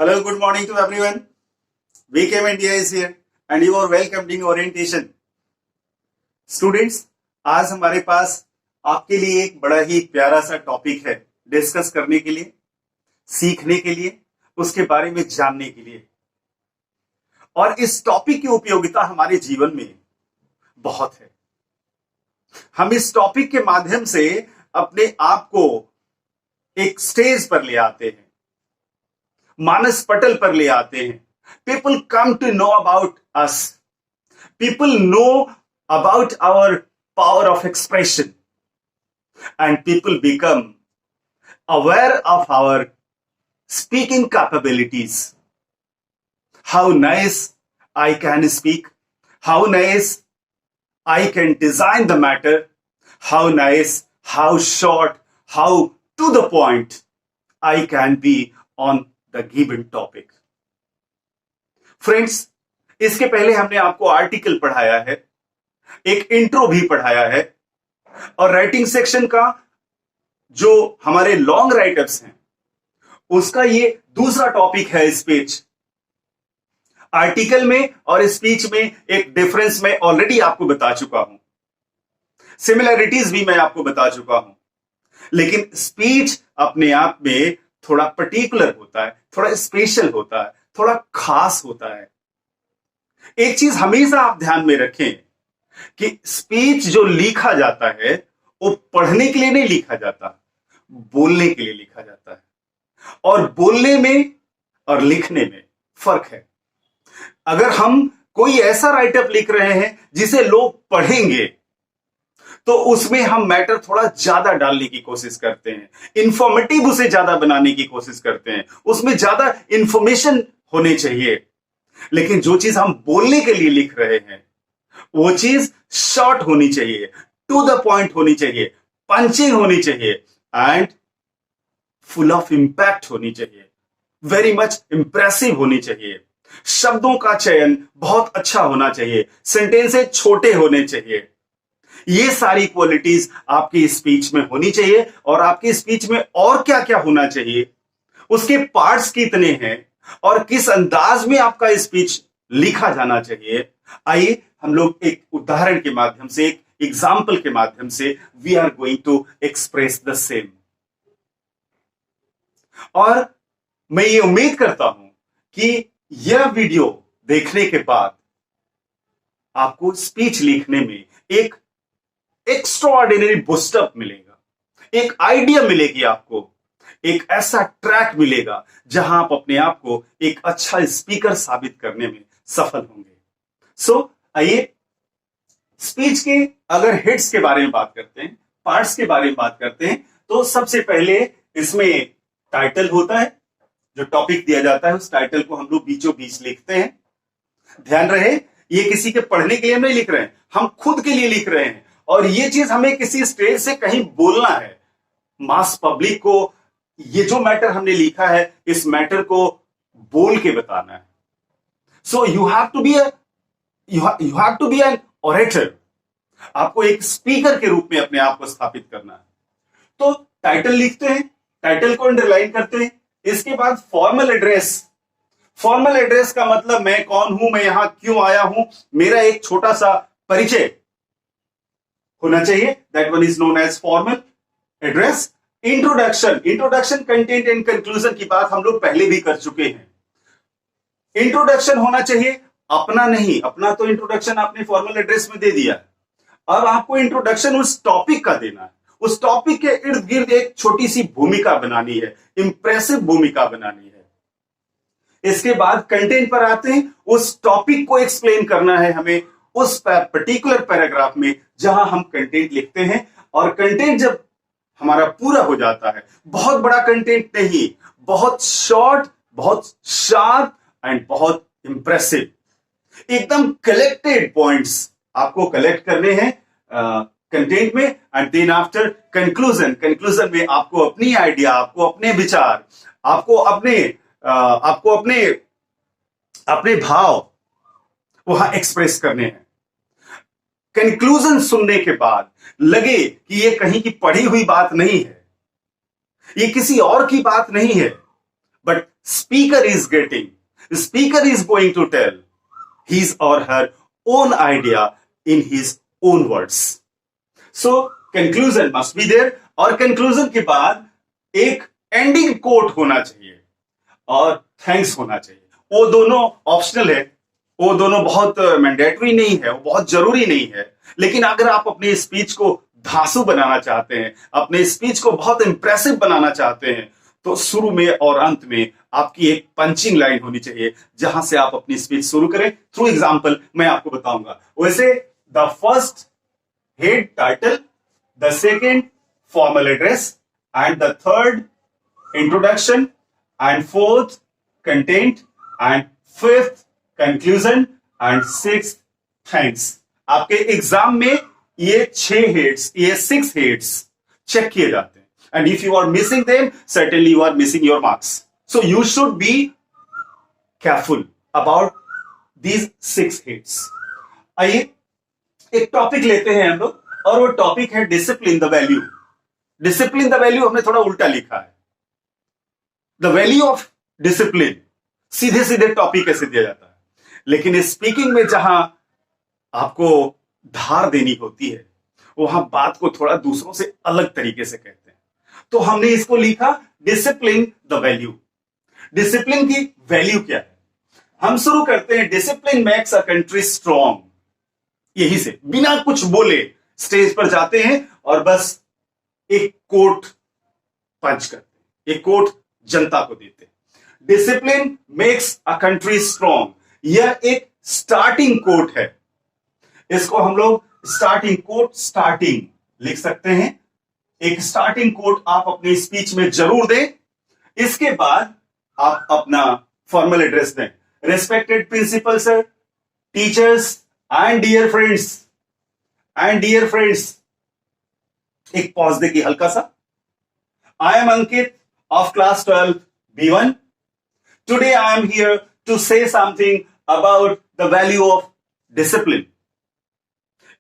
Hello, good morning to everyone. VKM India is here and you are welcomed in orientation. Students, आज हमारे पास आपके लिए एक बड़ा ही प्यारा सा टॉपिक है डिस्कस करने के लिए, सीखने के लिए, उसके बारे में जानने के लिए। और इस टॉपिक की उपयोगिता हमारे जीवन में बहुत है। हम इस टॉपिक के माध्यम से अपने आप को एक स्टेज पर ले आते हैं, मानस पटल पर ले आते हैं। People come to know about us, people know about our power of expression and people become aware of our speaking capabilities. How nice I can speak, how nice I can design the matter, how nice, how short, how to the point I can be on the given topic. Friends, इसके पहले हमने आपको article पढ़ाया है, एक intro भी पढ़ाया है और राइटिंग सेक्शन का जो हमारे लॉन्ग राइटअप्स हैं उसका ये दूसरा टॉपिक है स्पीच। आर्टिकल में और स्पीच में एक डिफरेंस मैं ऑलरेडी आपको बता चुका हूं, सिमिलरिटीज भी मैं आपको बता चुका हूं, लेकिन स्पीच अपने आप में थोड़ा पर्टिकुलर होता है, थोड़ा स्पेशल होता है, थोड़ा खास होता है। एक चीज हमेशा आप ध्यान में रखें कि स्पीच जो लिखा जाता है वो पढ़ने के लिए नहीं लिखा जाता, बोलने के लिए लिखा जाता है। और बोलने में और लिखने में फर्क है। अगर हम कोई ऐसा राइटअप लिख रहे हैं जिसे लोग पढ़ेंगे तो उसमें हम मैटर थोड़ा ज्यादा डालने की कोशिश करते हैं, इंफॉर्मेटिव उसे ज्यादा बनाने की कोशिश करते हैं, उसमें ज्यादा इंफॉर्मेशन होनी चाहिए। लेकिन जो चीज हम बोलने के लिए लिख रहे हैं वो चीज शॉर्ट होनी चाहिए, टू द पॉइंट होनी चाहिए, पंचिंग होनी चाहिए एंड फुल ऑफ इंपैक्ट होनी चाहिए, वेरी मच इंप्रेसिव होनी चाहिए। शब्दों का चयन बहुत अच्छा होना चाहिए, सेंटेंसेस छोटे होने चाहिए। ये सारी क्वालिटीज आपकी स्पीच में होनी चाहिए। और आपकी स्पीच में और क्या क्या होना चाहिए, उसके पार्ट्स कितने हैं और किस अंदाज में आपका स्पीच लिखा जाना चाहिए, आइए हम लोग एक उदाहरण के माध्यम से, एक एग्जाम्पल के माध्यम से we are going to express the same. और मैं ये उम्मीद करता हूं कि यह वीडियो देखने के बाद आपको स्पीच लिखने में एक एक्स्ट्राऑर्डिनरी बूस्टअप मिलेगा, एक आइडिया मिलेगी, आपको एक ऐसा ट्रैक मिलेगा जहां आप अपने आप को एक अच्छा स्पीकर साबित करने में सफल होंगे। सो आइए स्पीच के अगर हेड्स के बारे में बात करते हैं, पार्ट्स के बारे में बात करते हैं, तो सबसे पहले इसमें टाइटल होता है। जो टॉपिक दिया जाता है उस टाइटल को हम लोग बीचों बीच लिखते हैं। ध्यान रहे, ये किसी के पढ़ने के लिए नहीं लिख रहे हैं, हम खुद के लिए लिख रहे हैं। और ये चीज हमें किसी स्टेज से कहीं बोलना है, मास पब्लिक को ये जो मैटर हमने लिखा है इस मैटर को बोल के बताना है। So you have to be an orator. आपको एक स्पीकर के रूप में अपने आप को स्थापित करना है। तो टाइटल लिखते हैं, टाइटल को अंडरलाइन करते हैं। इसके बाद फॉर्मल एड्रेस। फॉर्मल एड्रेस का मतलब मैं कौन हूं, मैं यहां क्यों आया हूं, मेरा एक छोटा सा परिचय होना चाहिए। That one is known as formal address. Introduction, introduction, content and conclusion की बात हम लोग पहले भी कर चुके हैं। इंट्रोडक्शन होना चाहिए, अपना नहीं, अपना तो इंट्रोडक्शन आपने फॉर्मल एड्रेस में दे दिया। अब आपको इंट्रोडक्शन उस टॉपिक का देना है, उस टॉपिक के इर्द गिर्द एक छोटी सी भूमिका बनानी है, इंप्रेसिव भूमिका बनानी है। इसके बाद कंटेंट पर आते हैं, उस टॉपिक को एक्सप्लेन करना है हमें उस पर्टिकुलर पैराग्राफ में जहां हम कंटेंट लिखते हैं। और कंटेंट जब हमारा पूरा हो जाता है, बहुत बड़ा कंटेंट नहीं, बहुत शॉर्ट, बहुत शार्प एंड बहुत इंप्रेसिव, एकदम कलेक्टेड पॉइंट्स आपको कलेक्ट करने हैं कंटेंट में। And then after conclusion, conclusion में आपको अपनी आइडिया, आपको अपने विचार, आपको अपने भाव वहां एक्सप्रेस करने हैं। कंक्लूजन सुनने के बाद लगे कि ये कहीं की पढ़ी हुई बात नहीं है, ये किसी और की बात नहीं है, but speaker is going to tell his or her own idea in his own words. So conclusion must be there, और conclusion के बाद एक एंडिंग कोट होना चाहिए और थैंक्स होना चाहिए। वो दोनों ऑप्शनल है, वो दोनों बहुत मैंडेटरी नहीं है, वो बहुत जरूरी नहीं है। लेकिन अगर आप अपनी स्पीच को धांसू बनाना चाहते हैं, अपने स्पीच को बहुत इंप्रेसिव बनाना चाहते हैं, तो शुरू में और अंत में आपकी एक पंचिंग लाइन होनी चाहिए जहां से आप अपनी स्पीच शुरू करें। थ्रू एग्जांपल मैं आपको बताऊंगा। वैसे the first head title, the second formal address, and the third introduction, and fourth content, and fifth conclusion, and sixth thanks. आपके एग्जाम में ये 6 हेड्स चेक किए जाते हैं, and if you are missing them, certainly you are missing your marks. So you should be careful about these 6 heads. आइए एक topic लेते हैं हम लोग, और वो टॉपिक है discipline the value. Discipline the value हमने थोड़ा उल्टा लिखा है। द वैल्यू ऑफ डिसिप्लिन सीधे सीधे टॉपिक कैसे दिया जाता है, लेकिन स्पीकिंग में जहां आपको धार देनी होती है, वहां बात को थोड़ा दूसरों से अलग तरीके से कहते हैं। तो हमने इसको लिखा डिसिप्लिन द वैल्यू। डिसिप्लिन की वैल्यू क्या है? हम शुरू करते हैं, discipline makes a country strong. यही से बिना कुछ बोले स्टेज पर जाते हैं और बस एक कोट पंच करते हैं, एक कोट जनता को देते हैं। Discipline makes a country strong, यह एक स्टार्टिंग कोट है। इसको हम लोग स्टार्टिंग कोट, स्टार्टिंग लिख सकते हैं। एक स्टार्टिंग कोट आप अपनी स्पीच में जरूर दें। इसके बाद आप अपना फॉर्मल एड्रेस दें। Respected principal sir, teachers and dear friends, एक पॉज देगी हल्का सा। I am Ankit of class 12 B1. Today I am here to say something about the value of discipline.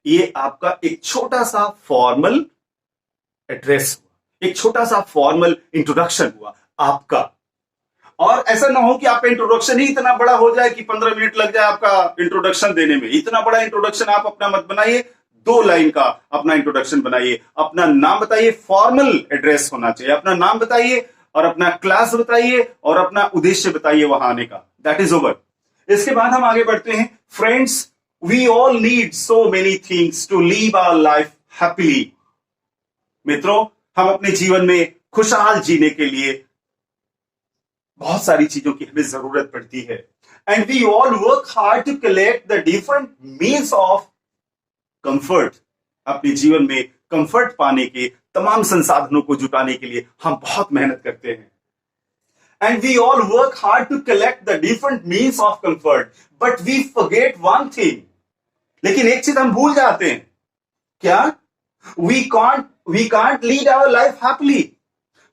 ये आपका एक छोटा सा फॉर्मल एड्रेस हुआ, एक छोटा सा फॉर्मल इंट्रोडक्शन हुआ आपका। और ऐसा ना हो कि आपका इंट्रोडक्शन ही इतना बड़ा हो जाए कि 15 मिनट लग जाए आपका इंट्रोडक्शन देने में। इतना बड़ा इंट्रोडक्शन आप अपना मत बनाइए, 2 लाइन का अपना इंट्रोडक्शन बनाइए। अपना नाम बताइए, फॉर्मल एड्रेस होना चाहिए। अपना नाम बताइए और अपना क्लास बताइए और अपना उद्देश्य बताइए वहां आने का। That is over. इसके बाद हम आगे बढ़ते हैं। Friends, we all need so many things to live our life happily. मित्रों, हम अपने जीवन में खुशहाल जीने के लिए बहुत सारी चीजों की हमें जरूरत पड़ती है। And we all work hard to collect the different means of comfort. अपने जीवन में कंफर्ट पाने के तमाम संसाधनों को जुटाने के लिए हम बहुत मेहनत करते हैं। And we all work hard to collect the different means of comfort, but we forget one thing. लेकिन एक चीज हम भूल जाते हैं। क्या? We can't lead our life happily.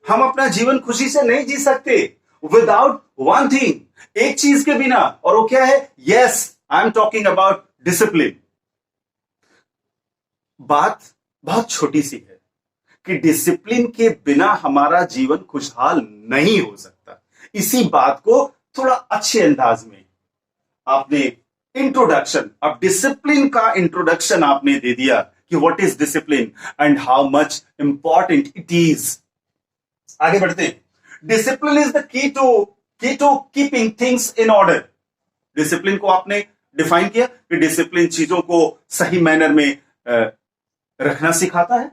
हम अपना जीवन खुशी से नहीं जी सकते विदाउट वन थिंग, एक चीज के बिना। और वो क्या है? Yes, I am talking about discipline. बात बहुत छोटी सी है कि डिसिप्लिन के बिना हमारा जीवन खुशहाल नहीं हो सकता। इसी बात को थोड़ा अच्छे अंदाज में आपने इंट्रोडक्शन, अब डिसिप्लिन का इंट्रोडक्शन आपने दे दिया कि what is discipline and how much important it is. आगे बढ़ते हैं। Discipline is the key to keeping things in order. Discipline को आपने डिफाइन किया कि डिसिप्लिन चीजों को सही मैनर में रखना सिखाता है।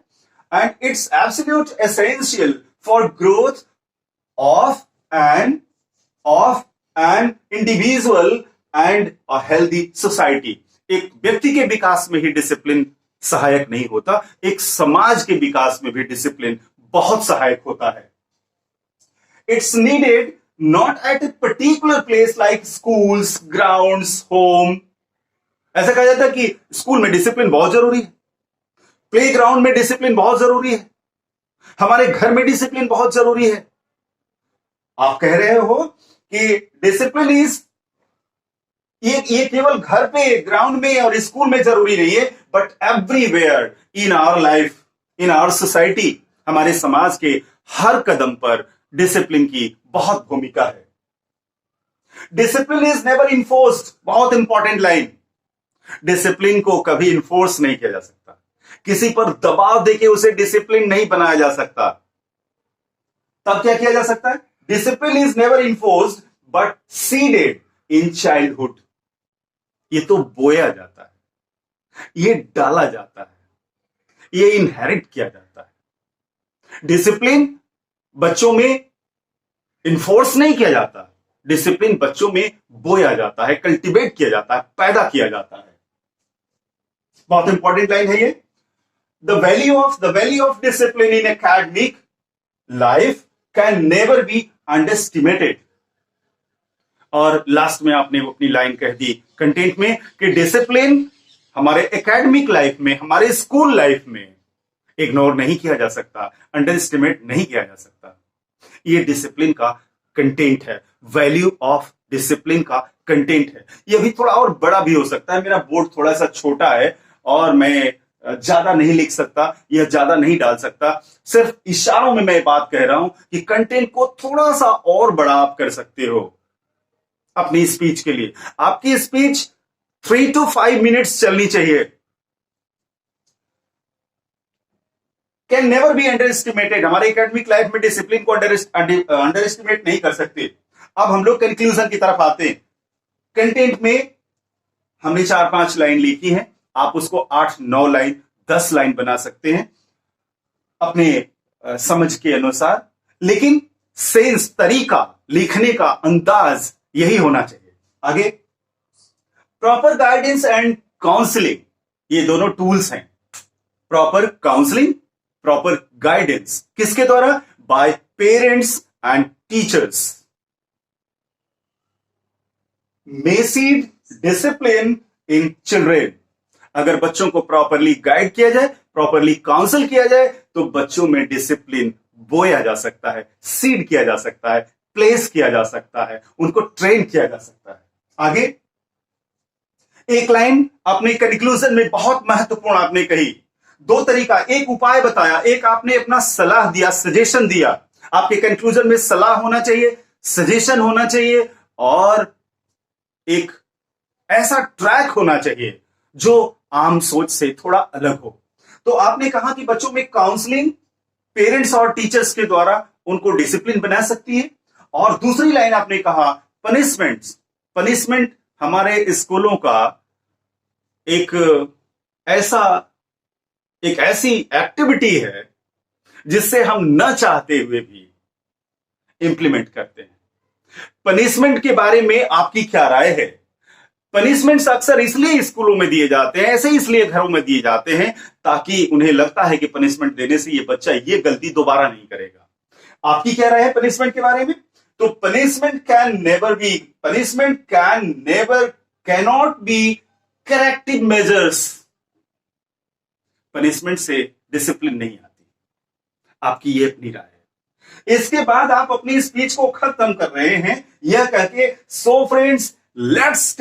And it's absolute essential for growth of an individual and a healthy society. एक व्यक्ति के विकास में ही डिसिप्लिन सहायक नहीं होता, एक समाज के विकास में भी डिसिप्लिन बहुत सहायक होता है। It's needed not at a particular place like schools, grounds, home. ऐसा कहा जाता है कि स्कूल में डिसिप्लिन बहुत जरूरी है, प्लेग्राउंड में डिसिप्लिन बहुत जरूरी है, हमारे घर में डिसिप्लिन बहुत जरूरी है। आप कह रहे हो कि डिसिप्लिन इज ये केवल घर पे, ग्राउंड में और स्कूल में जरूरी नहीं है, but everywhere in our life, in our society, हमारे समाज के हर कदम पर डिसिप्लिन की बहुत भूमिका है। डिसिप्लिन इज नेवर इन्फोर्स्ड, बहुत इंपॉर्टेंट लाइन। डिसिप्लिन को कभी इन्फोर्स नहीं किया जा सकता, किसी पर दबाव देके उसे डिसिप्लिन नहीं बनाया जा सकता। तब क्या किया जा सकता है? Discipline is never enforced but seeded in childhood. ये तो बोया जाता है, ये डाला जाता है, ये इनहेरिट किया जाता है। डिसिप्लिन बच्चों में इन्फोर्स नहीं किया जाता, डिसिप्लिन बच्चों में बोया जाता है, कल्टीवेट किया जाता है, पैदा किया जाता है। बहुत इंपॉर्टेंट लाइन है ये। The value of discipline in academic life can never be underestimated. और लास्ट में आपने अपनी लाइन कह दी कंटेंट में कि डिसिप्लिन हमारे एकेडमिक लाइफ में, हमारे स्कूल लाइफ में इग्नोर नहीं किया जा सकता, अंडर एस्टिमेट नहीं किया जा सकता। ये डिसिप्लिन का कंटेंट है, वैल्यू ऑफ डिसिप्लिन का कंटेंट है। ये भी थोड़ा और बड़ा भी हो सकता है। मेरा बोर्ड थोड़ा सा छोटा है और मैं ज्यादा नहीं लिख सकता या ज्यादा नहीं डाल सकता। सिर्फ इशारों में मैं बात कह रहा हूं कि कंटेंट को थोड़ा सा और बड़ा आप कर सकते हो अपनी स्पीच के लिए। आपकी स्पीच 3 to 5 मिनट्स चलनी चाहिए। Can never be under estimated. हमारे एकेडमिक लाइफ में डिसिप्लिन को अंडर एस्टिमेट नहीं कर सकते। अब हम लोग कंक्लूजन की तरफ आते हैं। कंटेंट में हमने 4-5 लाइन लिखी है, आप उसको 8-9 लाइन 10 लाइन बना सकते हैं अपने समझ के अनुसार, लेकिन सेंस, तरीका, लिखने का अंदाज यही होना चाहिए। आगे, प्रॉपर गाइडेंस एंड काउंसलिंग, ये दोनों टूल्स हैं। प्रॉपर काउंसलिंग, प्रॉपर गाइडेंस किसके द्वारा? Bye parents and teachers. May seed discipline in children. अगर बच्चों को प्रॉपरली गाइड किया जाए, प्रॉपरली काउंसिल किया जाए, तो बच्चों में डिसिप्लिन बोया जा सकता है, सीड किया जा सकता है, प्लेस किया जा सकता है, उनको ट्रेन किया जा सकता है। आगे, एक लाइन अपने कंक्लूजन में बहुत महत्वपूर्ण आपने कही। 2 तरीका, एक उपाय बताया, एक आपने अपना सलाह दिया, सजेशन दिया। आपके कंक्लूजन में सलाह होना चाहिए, सजेशन होना चाहिए और एक ऐसा ट्रैक होना चाहिए जो आम सोच से थोड़ा अलग हो। तो आपने कहा कि बच्चों में काउंसलिंग पेरेंट्स और टीचर्स के द्वारा उनको डिसिप्लिन बना सकती है। और दूसरी लाइन आपने कहा पनिशमेंट्स। पनिशमेंट हमारे स्कूलों का एक ऐसी एक्टिविटी है जिससे हम न चाहते हुए भी इंप्लीमेंट करते हैं। पनिशमेंट के बारे में आपकी क्या राय है? पनिशमेंट्स अक्सर इसलिए स्कूलों में दिए जाते हैं, ऐसे इसलिए घरों में दिए जाते हैं ताकि उन्हें लगता है कि पनिशमेंट देने से ये बच्चा ये गलती दोबारा नहीं करेगा। आपकी क्या राय है पनिशमेंट के बारे में? तो punishment cannot be corrective measures. Punishment से डिसिप्लिन नहीं आती। आपकी ये अपनी राय है। इसके बाद आप अपनी स्पीच को खत्म कर रहे हैं यह कहके, so friends, let's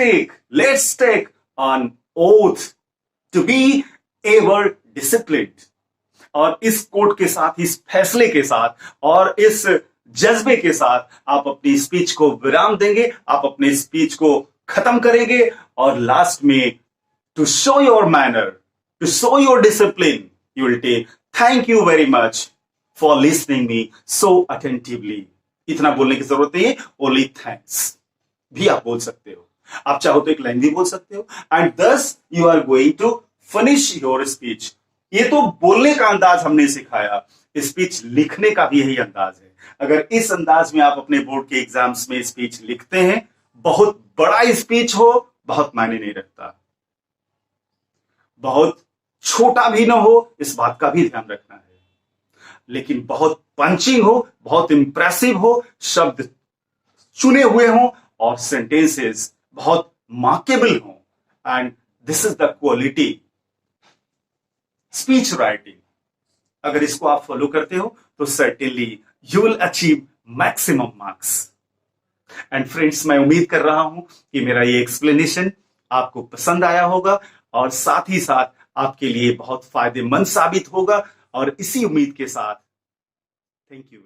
take on oath to be ever disciplined. और इस कोट के साथ, इस फैसले के साथ और इस जज्बे के साथ आप अपनी स्पीच को विराम देंगे, आप अपनी स्पीच को खत्म करेंगे और लास्ट में to show your manner, to show your discipline, you will take thank you very much for listening me so attentively. इतना बोलने की जरूरत नहीं है, ओनली थैंक्स भी आप बोल सकते हो। आप चाहो तो एक लाइन भी बोल सकते हो। And thus you are going to finish your speech. ये तो बोलने का अंदाज हमने सिखाया, स्पीच लिखने का भी यही अंदाज है। अगर इस अंदाज में आप अपने बोर्ड के एग्जाम्स में स्पीच लिखते हैं, बहुत बड़ा स्पीच हो बहुत मायने नहीं रखता, बहुत छोटा भी ना हो इस बात का भी ध्यान रखना है, लेकिन बहुत पंचिंग हो, बहुत इंप्रेसिव हो, शब्द चुने हुए हों और सेंटेंसेस बहुत मार्केबल हों। And this is the quality speech writing. अगर इसको आप फॉलो करते हो तो certainly you will achieve maximum marks. And friends, मैं उम्मीद कर रहा हूं कि मेरा ये एक्सप्लेनेशन आपको पसंद आया होगा और साथ ही साथ आपके लिए बहुत फायदेमंद साबित होगा। और इसी उम्मीद के साथ थैंक यू।